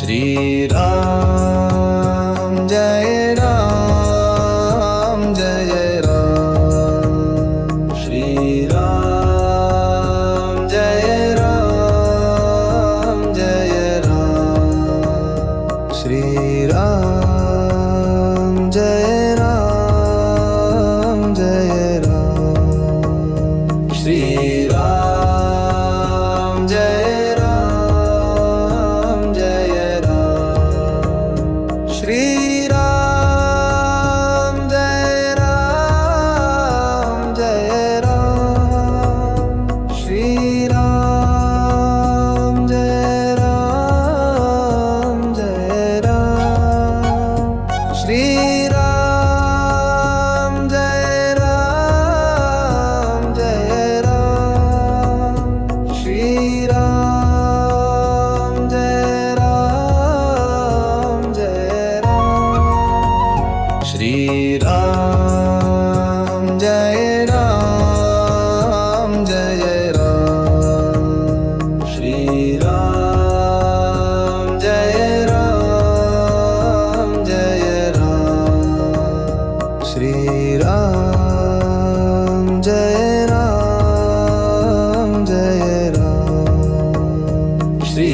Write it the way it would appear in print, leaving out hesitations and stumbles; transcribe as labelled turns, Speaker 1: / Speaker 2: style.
Speaker 1: Shri Ram Jai Ram Jai Ram Shri Ram Jai Ram Jai Ram Shri Ram Jai Ram Jai Ram Shri Ram Jai Ram Jai Ram Shri Ram Jai Ram Jai Ram Shri Ram Jai Ram Jai Ram Shri Ram Jai Ram Jai Ram Shri Ram Jai Ram Jai Ram Shri Ram Jai Ram Jai Ram Shri Ram Jai Ram Jai Ram Shri Ram Jai Ram Jai Ram Shri